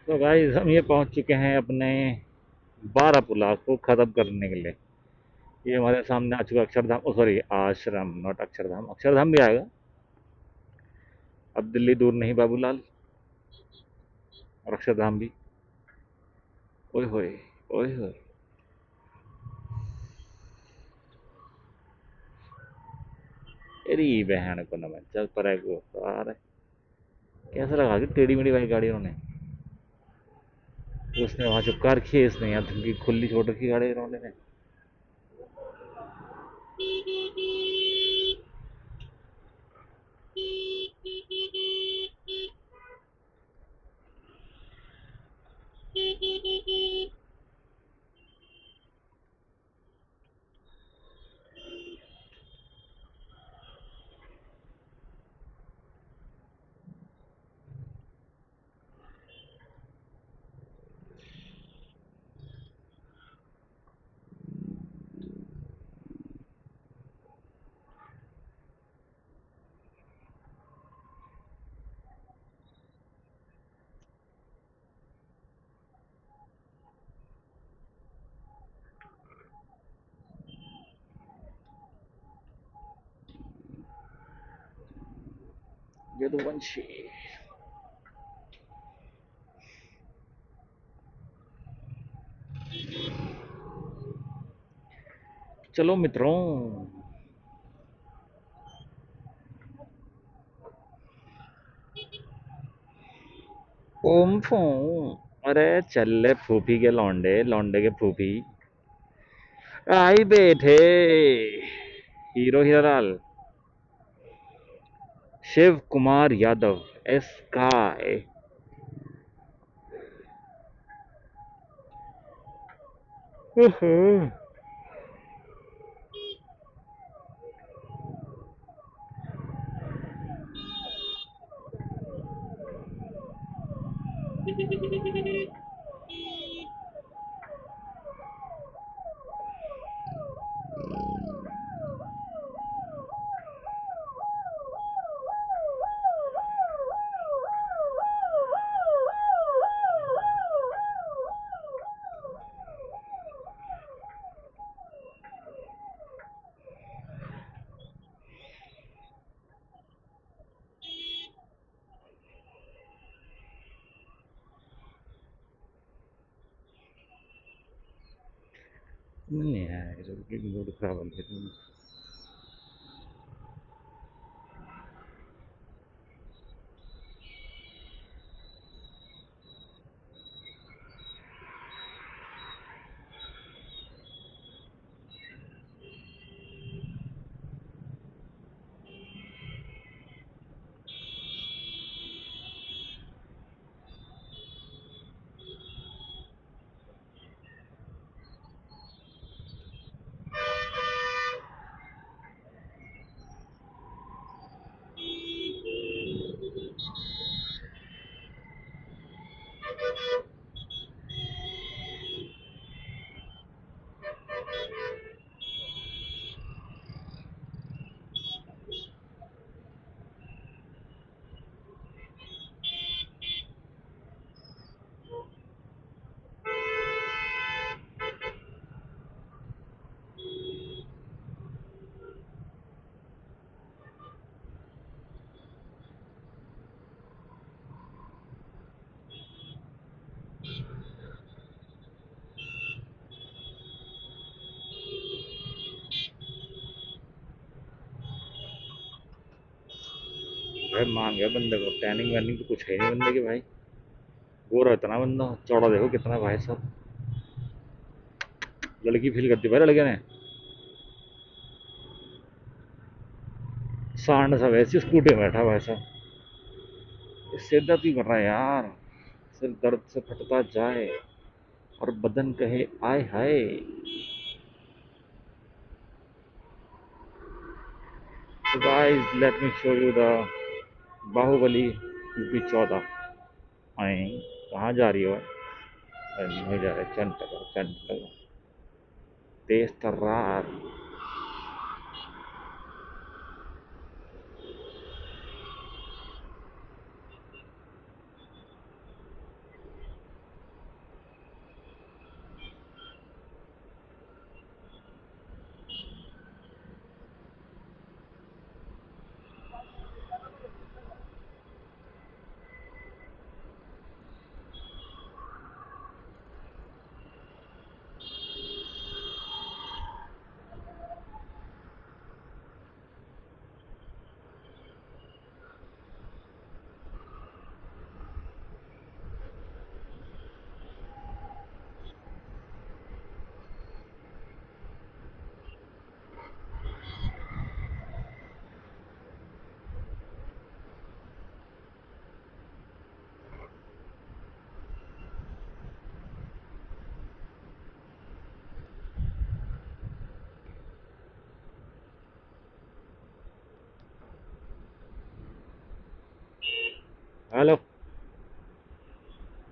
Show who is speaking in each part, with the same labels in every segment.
Speaker 1: तो गाइस हम ये पहुंच चुके हैं अपने बारापुला को ख़त्म करने के लिए। ये हमारे सामने आ चुका है अक्षरधाम, ओ सॉरी आश्रम, नॉट अक्षरधाम। अक्षरधाम भी आएगा। अब दिल्ली दूर नहीं बाबूलाल, और अक्षरधाम भी। ओए होए, ओए होए। तेरी बहन को नमन, चल पर है को अरे कैसा लगा कि टेढ़ी मेढ़ी वाली गाड़ी उन्होंने, उसने वहां चुपका रखी है, इसने यहाँ धुंधी खुली छोड़ रखी गाड़ी इन्होंने ने। यदुवंशी। चलो मित्रों। ओम फू। अरे चल ले फूफी के लौंडे, लौंडे के फूफी आई बैठे। Hero Hiralal, Shiv Kumar Yadav, sky. नहीं है, मूड खराब हो गया। भाई मान गया बंदे को, टैनिंग वैनिंग तो कुछ है नहीं बंदे की भाई। गोरा इतना बंदा, चौड़ा देखो कितना भाई साहब। लड़की फील करती भाई लड़के ने। सांड सा वैसी स्कूटी में बैठा भाई साहब। सिर दर्द क्यों कर रहा है यार। सिर दर्द से फटता जाए और बदन कहे आय हाय। So guys, let me show you the Baahubali UP 14। आई कहाँ जा रही हो? नहीं जा रहे, चंट चंट तेज तर्रार।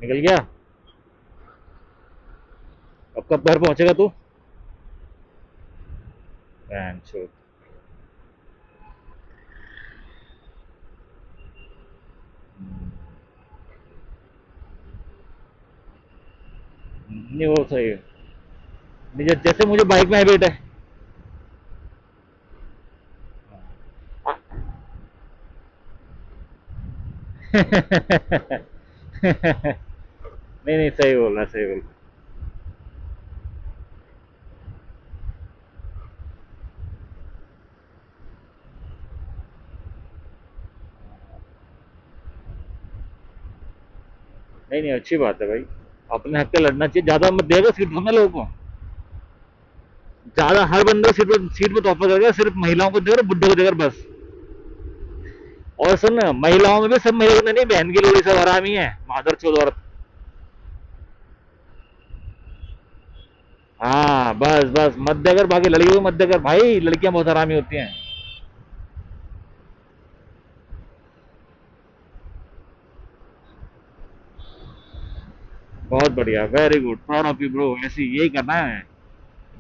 Speaker 1: निकल गया। अब कब घर पहुंचेगा तू? बहन चोद। नहीं वो सही है। नहीं, जैसे मुझे बाइक में हैबिट है। आ- नहीं नहीं, सही बोल रहा, सही बोल रहा। नहीं नहीं, अच्छी बात है भाई। अपने हक पे लड़ना चाहिए, ज्यादा मत देगा सीट हमने लोगों को। ज्यादा हर बंदे को सीट पे तोहफा करेगा, सिर्फ महिलाओं को देगा, बुड्ढे को देगा बस। और सुन, महिलाओं में भी सब महिला नहीं, बहन की लोड़ी सब हरामी है, मादर चोद औरत। हाँ बस बस, मत देकर बाकी लड़कियों को मत देकर भाई, लड़कियां बहुत हरामी होती हैं। बहुत बढ़िया, very good, proud of you bro, ऐसी यही करना है।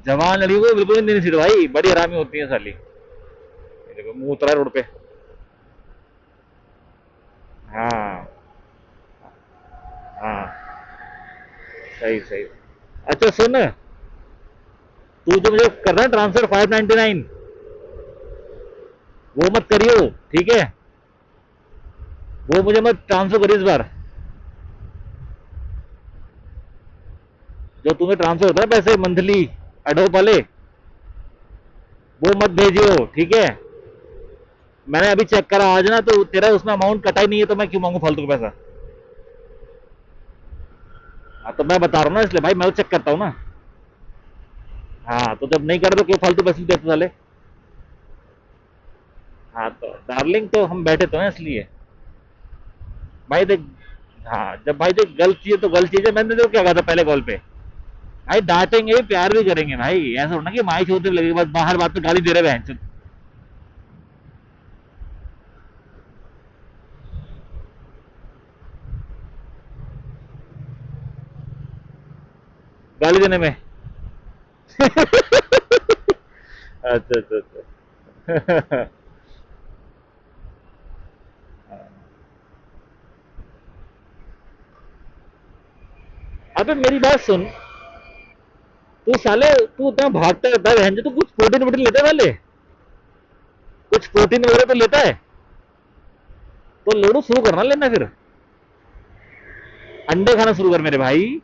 Speaker 1: जवान लड़कियों को बिल्कुल नहीं देनी सीट भाई, बड़ी हरामी होती है साली। ये देखो मुंह उतरा है रोड पे। हाँ हाँ, सही सही। अच्छा सुन, तू जो मुझे कर रहा है ट्रांसफर 599, वो मत करियो, ठीक है? वो मुझे मत ट्रांसफर करियो इस बार। जो तुम्हें ट्रांसफर होता है पैसे मंथली, एडोप वाले, वो मत भेजियो, ठीक है? मैंने अभी चेक करा आज ना, तो तेरा उसमें अमाउंट कटा ही नहीं है, तो मैं क्यों मांगू फालतू का पैसा? हाँ तो मैं बता रहा हूँ ना, इसलिए भाई मैं तो चेक करता हूँ ना। हाँ तो जब नहीं कर तो क्यों फालतू पैसे देते साले? हाँ तो डार्लिंग, तो हम बैठे तो हैं इसलिए। भाई देख, हाँ जब भाई देख, गलत चीज है तो गलत चीज है, मैंने तो क्या कहा था पहले कॉल पे। भाई डांटेंगे, प्यार भी करेंगे भाई, ऐसा होना कि माई छोड़ते लगे बस बाहर बात पे गाली दे रहे बहन। गाली देने में। अच्छा अच्छा अच्छा। अबे मेरी बात सुन, तू साले, तू इतना भागता रहता है बहन जो, तू कुछ प्रोटीन वोटीन लेता है पहले? कुछ प्रोटीन वगैरह तो लेता है? तो लोडू शुरू करना लेना फिर। अंडे खाना शुरू कर मेरे भाई।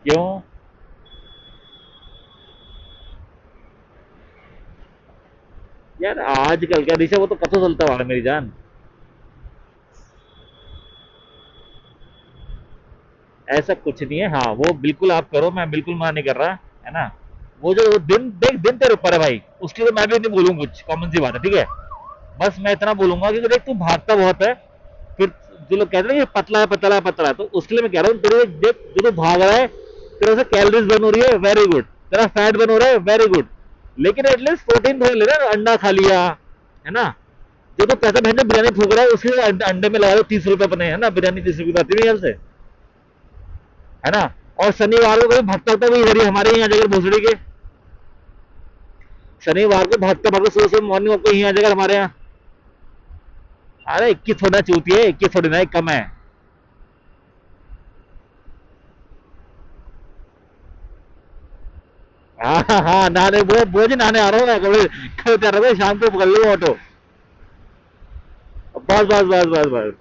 Speaker 1: क्यों? यार आजकल क्या ऋषभ, वो तो कब से चलता हुआ है मेरी जान। ऐसा कुछ नहीं है, हाँ वो बिल्कुल आप करो, मैं बिल्कुल मना नहीं कर रहा, है ना? वो जो दिन देख, दिन तेरे ऊपर है भाई, उसके लिए मैं भी नहीं बोलूंगा कुछ, कॉमन सी बात है, ठीक है? बस मैं इतना बोलूंगा कि देख, तू भागता बहुत है, फिर जो लोग कहते हैं ना कि पतला है पतला है पतला है, तो उसके लिए मैं कह रहा हूँ, तेरे देख जो तू भाग रहा है, तेरे से कैलोरीज बर्न हो रही है, वेरी गुड। तेरा फैट बर्न हो रहा है, वेरी गुड। लेकिन एटलीस्ट प्रोटीन थोड़ा ले रहा है, अंडा खा लिया, है ना? जो तो पैसा बहन बिरयानी फूक रहा है, उसके अंडे में लगा दो 30 रुपए अपने, है ना? बिरयानी 30 रुपए की आती है ख्याल से, है ना? और शनिवार को कोई भक्ता होता है, वो इधर ही हमारे यहाँ जगह भोसड़ी के, शनिवार को भागता भागता सुबह सुबह मॉर्निंग वॉक को यहाँ जगह हमारे यहाँ। अरे 21 थोड़ा चूती है, 21 थोड़ी ना, एक कम है। हाँ हाँ हाँ, नहाने वो जी नहाने आ रहा हूँ मैं, कपड़े कल कर रहा था, शाम को पकड़ लो ऑटो। बस बस बस बस बस,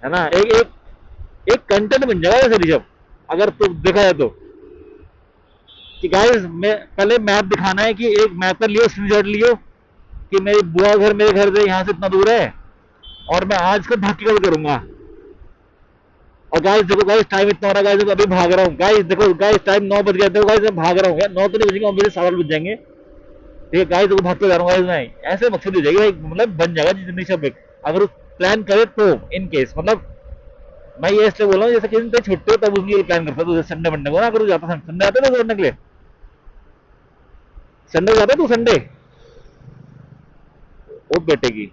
Speaker 1: है ना? एक एक एक कंटेंट बन जाएगा वैसे ऋषभ, अगर तू देखा जाए तो, कि गाइस मैं पहले मैप दिखाना है, कि एक मैप कर लियो, स्क्रीनशॉट लियो, कि मेरी बुआ घर मेरे घर से यहाँ से इतना दूर है, और मैं आज का भाग के कल करूंगा। और गाइस देखो, गाइस टाइम इतना हो रहा है, गाइस अभी भाग रहा हूँ, गाइस देखो, गाइस टाइम 9 बज गया, देखो गाइस मैं भाग रहा हूँ यार, 9 तो नहीं बजेंगे, मुझे 7 बज जाएंगे। ठीक है गाइस, देखो भागते जा रहा हूँ गाइस मैं, ऐसे मकसद हो जाएगी भाई, मतलब बन जाएगा जिंदगी सब एक, अगर प्लान करे तो, इन केस मतलब। मैं ये इसलिए बोल रहा हूँ, जैसे किसी दिन छुट्टी हो तब उसके लिए प्लान करता हूँ, संडे मंडे को ना, अगर तू जाता, संडे आता है ना करने के लिए, संडे को जाता है तू संडे? वो बेटे की।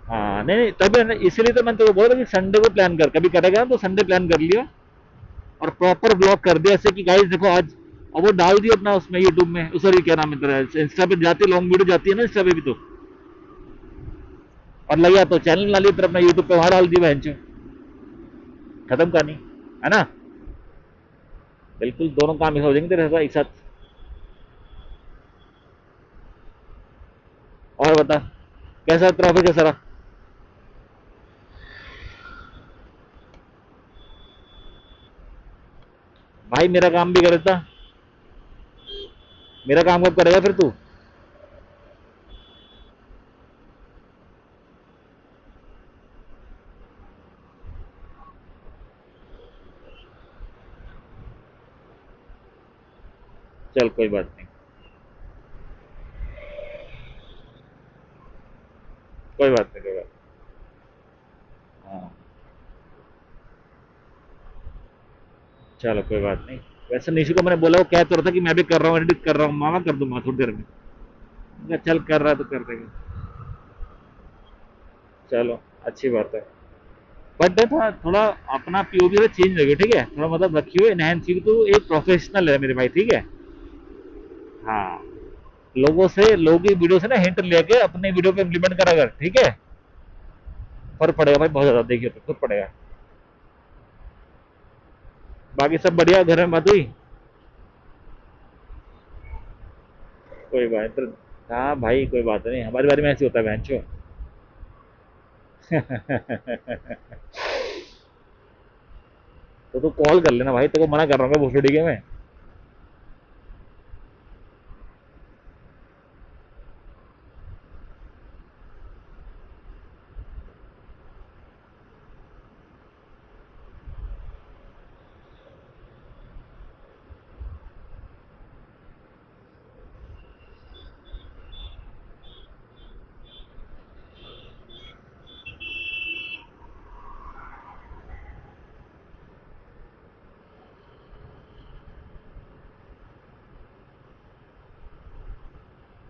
Speaker 1: हाँ नहीं नहीं, तभी इसीलिए तो मैंने तो बोला था कि संडे को प्लान कर, कभी करेगा तो संडे प्लान कर लिया और प्रॉपर ब्लॉग कर दिया ऐसे कि गाइस देखो आज। और वो डाल दिया अपना उसमें यूट्यूब में, सॉरी क्या नाम है तेरा, इंस्टा पे जाती लॉन्ग वीडियो जाती है ना इंस्टा पे भी तो। और लगा तो चैनल बना लिया फिर अपना यूट्यूब पे वहां डाल दी बहन चो, खत्म कहानी, है ना। बिल्कुल दोनों काम हो जाएंगे तेरे साथ एक साथ। और बता, कैसा ट्रैफिक कैसा रहा? भाई मेरा काम भी कर देता, मेरा काम कब करेगा फिर तू? चल कोई बात नहीं, कोई बात नहीं, कोई बात नहीं। हाँ चलो कोई बात नहीं। वैसे निशु को मैंने बोला, वो कह तो रहा था कि मैं भी कर रहा हूँ, एडिट कर रहा हूँ, मामा कर दूंगा थोड़ी देर में। मैं कहा, चल कर रहा है तो कर देगा। चलो अच्छी बात है। बट थोड़ा थोड़ा अपना पीओवी से चेंज रखियो, ठीक है, थोड़ा मतलब रखियो एनहेंस, क्योंकि तू एक प्रोफेशनल है मेरे भाई, ठीक है। हाँ, लोगों की वीडियो से ना हिंट लेके अपने वीडियो पे इम्प्लीमेंट करा कर, ठीक है। फर्क पड़ेगा भाई बहुत ज्यादा, देखिए तो फर्क पड़ेगा। बाकी सब बढ़िया, घर में बात हुई? कोई बात नहीं। हाँ भाई कोई बात नहीं, हमारे बारे में ऐसे होता है बहनचो। तो तू कॉल कर लेना भाई, तेरे को मना कर रहा हूँ मैं भोसड़ी के में।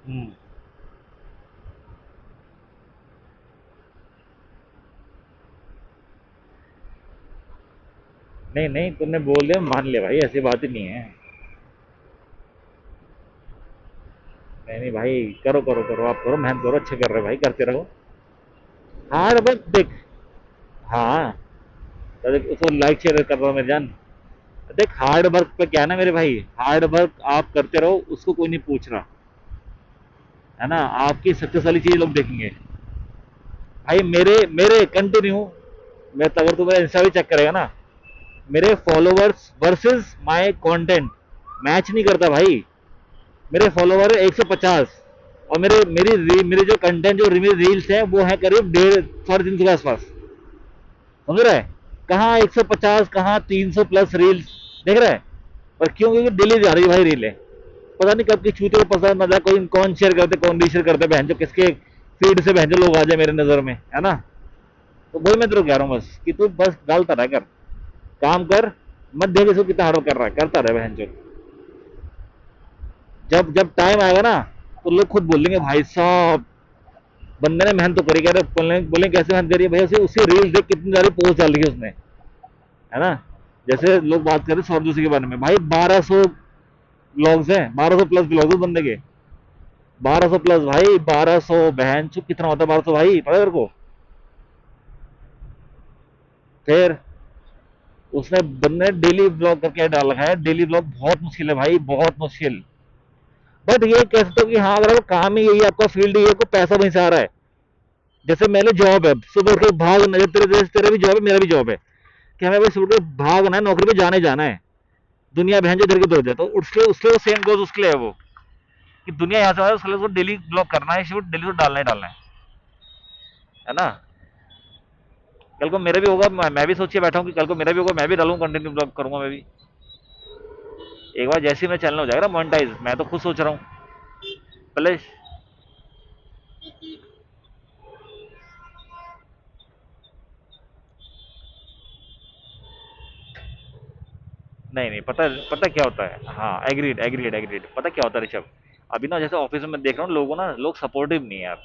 Speaker 1: हम्म। नहीं नहीं, तूने बोल दिया मान लिया भाई, ऐसी बात ही नहीं है। नहीं नहीं भाई, करो करो करो, आप करो, मेहनत करो, अच्छे कर रहे हो भाई, करते रहो। हाँ तो बस देख। हाँ तो देख, उसको लाइक शेयर कर रहा हूँ मेरी जान। देख हार्ड वर्क पे क्या है ना मेरे भाई, हार्ड वर्क आप करते रहो, उसको कोई नहीं पूछ रहा, है ना। आपकी सक्सेस वाली चीज लोग देखेंगे। भाई मेरे मेरे कंटिन्यू, मैं तो, अगर तू मेरा इंस्टा भी चेक करेगा ना, मेरे followers versus my content match नहीं करता भाई। मेरे फॉलोवर है 150, और मेरी जो कंटेंट, जो मेरी रील्स है वो है करीब 150 300 के आसपास। समझ रहा है? कहाँ 150, कहाँ 300 प्लस रील्स, देख रहा है। और क्यों? क्योंकि डेली जा रही है भाई रीलें। पता नहीं कब की चूते को पसंद आता है, कोई कौन शेयर करते कौन नहीं शेयर करते, बहन जो किसके फीड से बहन जो लोग आ जाए मेरे नजर में, है ना। तो वही मैं तेरे को कह रहा हूँ बस, कि तू बस डालता रह कर, काम कर, मत देख इसको कितना हार्ड कर रहा है, करता रहे बहन जो। जब जब टाइम आएगा ना, तो लोग खुद बोलेंगे भाई साहब, बंदे ने मेहनत तो करी, कह रहे बोले बोले कैसे मेहनत करी है भैया, उसे उसी रील देख कितनी सारी पोस्ट डाल रही है उसने, है ना। जैसे लोग बात कर रहे हैं सौरभ जोशी के बारे में, भाई 1200 ब्लॉग्स हैं, 1200 प्लस ब्लॉग्स बंदे के। 1200 प्लस भाई, 1200 बहन चुप कितना होता है 1200 भाई, पता है तेरे को? फिर उसने बंदे ने डेली ब्लॉग करके डाल रखा है, डेली ब्लॉग बहुत मुश्किल है भाई, बहुत मुश्किल। बट ये कह सकते हो कि हाँ, अगर आपका काम ही यही है, आपका फील्ड ही है, आपको पैसा वहीं से आ रहा है। जैसे मैंने जॉब है, सुबह उठ के भागना, तेरे भी जॉब है, मेरा भी जॉब है, कि हमें भाई सुबह उठ के भागना है, नौकरी पे जाने जाना है। दुनिया बहन जो इधर की उधर जाए, तो उसके लिए सेम गोज उसके लिए है वो, कि दुनिया यहाँ से आ रहा है, उसके लिए उसको डेली ब्लॉग करना है, शूट डेली तो डालना ही डालना है ना। कल को मेरा भी होगा, मैं भी सोच के बैठा हूँ कि कल को मेरा भी होगा, मैं भी डालूंगा, कंटिन्यू ब्लॉग करूंगा मैं भी। एक बार जैसे ही मेरा चैनल हो जाएगा ना मोनेटाइज, मैं तो खुद सोच रहा हूँ पहले। नहीं नहीं, पता पता क्या होता है, हाँ एग्रीड एग्रीड एग्रीड, पता क्या होता है ऋषभ, अभी ना जैसे ऑफिस में मैं देख रहा हूँ लोगों ना, लोग सपोर्टिव नहीं है यार।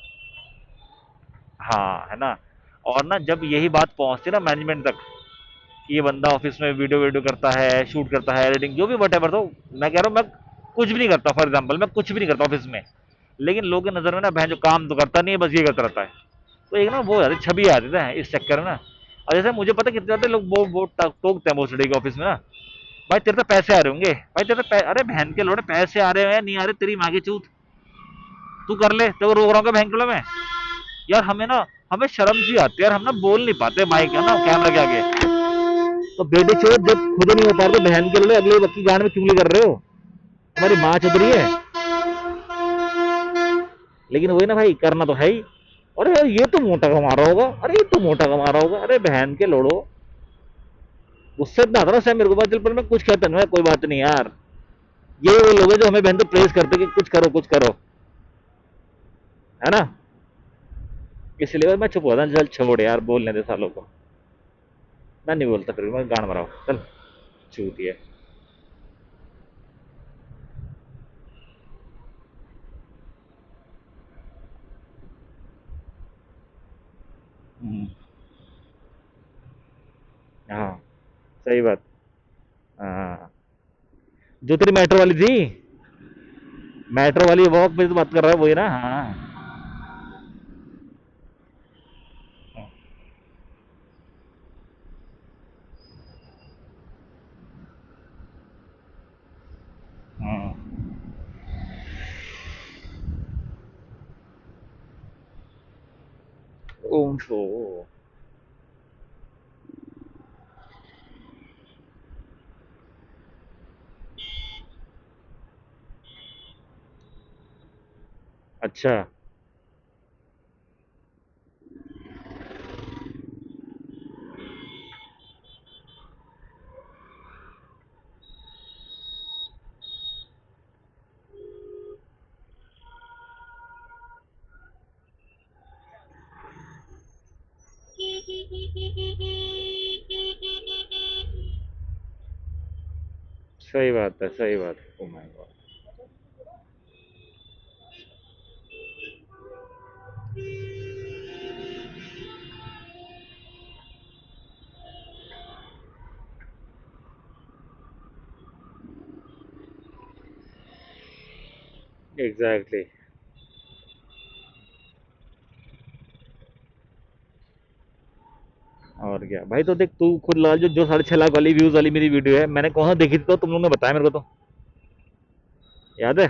Speaker 1: हाँ है ना। और ना जब यही बात पहुंचती है ना मैनेजमेंट तक कि ये बंदा ऑफिस में वीडियो वीडियो करता है, शूट करता है, एडिटिंग जो भी वट एवर, तो मैं कह रहा हूँ मैं कुछ भी नहीं करता, फॉर एग्जाम्पल मैं कुछ भी नहीं करता ऑफिस में, लेकिन लोगों की नज़र में ना बहन जो काम तो करता नहीं है, बस ये करता रहता है। तो एक ना वो हो जाती छवि आ जाती है इस चक्कर में ना। और जैसे मुझे पता कितने जाते लोग वो टोकते हैं भोसड़ी के ऑफिस में ना, भाई तेरे तो पैसे आ रहे होंगे, भाई तेरे तो अरे बहन के लोड़े पैसे आ रहे हैं नहीं आ रहे तेरी माँ की चूत, तू कर ले, तेरे को रोक रहा हूँ बहन के लोड़े में। यार हमें ना, हमें शर्म सी आती है यार, हम ना बोल नहीं पाते माइक है ना कैमरा के आगे। तो बेटे चोद जब खुद नहीं हो पा रहे तो बहन के लोड़े अगले की गांड में चुगली कर रहे हो, तुम्हारी माँ चुद रही है। लेकिन वही ना भाई, करना तो है ही। अरे यार ये तो मोटा कमा रहा होगा, अरे ये तो मोटा कमा रहा होगा, अरे बहन के लोड़ो। गुस्सा इतना आता ना सर मेरे को, चल पर मैं कुछ कहता नहीं, कोई बात नहीं यार। ये वो लोग हैं जो हमें बहन तो प्रेस करते कि कुछ करो कुछ करो, है ना। इसलिए मैं चुप होता, चल छोड़ यार, बोलने दे सालों को। मैं नहीं बोलता, फिर मैं गान मराओ चल, छूती है। हम्म, हाँ सही बात। हाँ, जो तेरी मेट्रो वाली थी, मेट्रो वाली वॉक पे तो बात कर रहा है वही ना, हाँ। हाँ, ओम शो। अच्छा। सही बात है, सही बात है, ओ माय गॉड। एग्जैक्टली। और क्या भाई, तो देख तू खुद लगा, जो जो 6.5 लाख वाली व्यूज वाली मेरी वीडियो है, मैंने कौन सा देखी थी, तो तुम लोगों ने बताया मेरे को तो, याद है।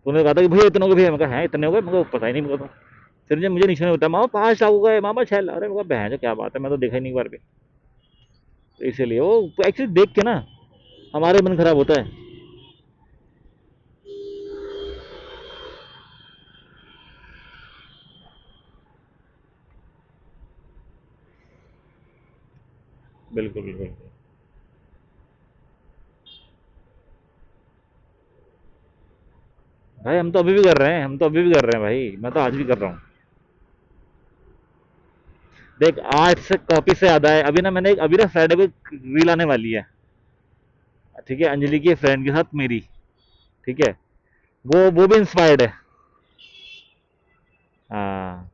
Speaker 1: तूने कहा था कि भैया इतने हो गए, भैया मैं कहा है इतने हो गए, मेरे को पता ही नहीं मेरे को तो। फिर जब मुझे नीचे ने बताया मामा 5 लाख हो गए, मामा 6 लाख, अरे मैं बहन जो क्या बात है, मैं तो देखा ही नहीं एक बार भी। तो इसीलिए वो एक्चुअली देख के ना हमारे मन खराब होता है। बिल्कुल बिल्कुल। भाई हम तो अभी भी कर रहे हैं, हम तो अभी भी कर रहे हैं भाई, मैं तो आज भी कर रहा हूँ। देख आज से कॉपी से याद आया, अभी ना मैंने अभी ना फ्राइडे को रील आने वाली है, ठीक है, अंजलि की फ्रेंड के साथ मेरी, ठीक है। वो भी इंस्पायर्ड है। हाँ,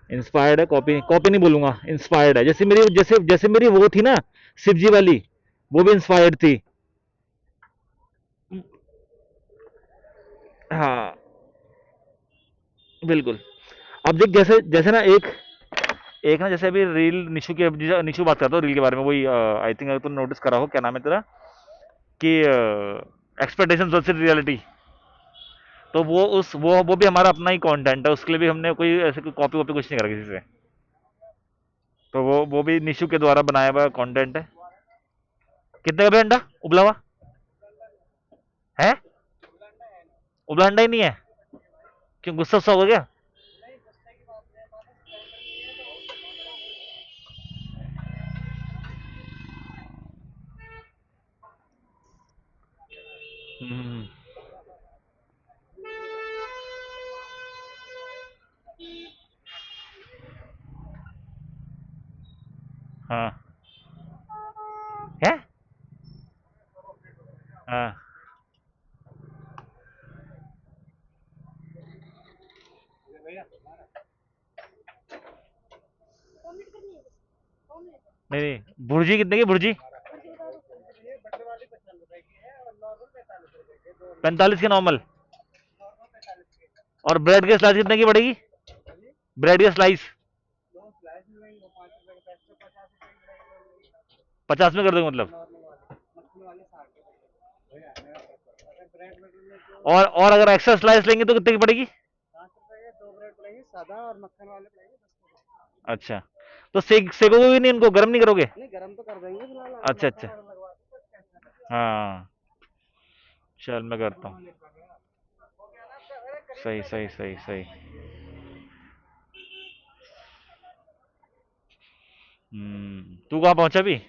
Speaker 1: इंस्पायर्ड है, कॉपी कॉपी नहीं बोलूंगा, इंस्पायर्ड है, जैसे मेरी जैसे जैसे मेरी वो थी ना, शिव जी वाली, वो भी इंस्पायर्ड थी। हाँ बिल्कुल। अब देख जैसे जैसे ना एक एक ना, जैसे अभी रील निशु की, निशु बात करता हूँ रील के बारे में, वही आई थिंक अगर तुमने नोटिस करा हो, क्या नाम है तेरा, कि एक्सपेक्टेशन वर्सेस रियलिटी। तो वो उस वो भी हमारा अपना ही कंटेंट है, उसके लिए भी हमने कोई ऐसे कोई कॉपी वॉपी कुछ नहीं करा किसी से। तो वो भी निशु के द्वारा बनाया हुआ कंटेंट है। कितने का भी अंडा उबला हुआ है? उबला अंडा ही नहीं है? क्यों गुस्सा सा हो गया? हम्म, हाँ। है? हाँ। नहीं नहीं, भुर्जी कितने की भुर्जी? 45 के नॉर्मल। और ब्रेड के स्लाइस कितने की पड़ेगी? ब्रेड के स्लाइस 50 में कर दोगे मतलब? और अगर एक्स्ट्रा स्लाइस लेंगे तो कितने की पड़ेगी? अच्छा, तो सेकोगे भी नहीं, इनको गर्म नहीं करोगे? अच्छा अच्छा। हाँ, चल मैं करता हूँ। सही सही सही सही। तू कहाँ पहुंचा भी?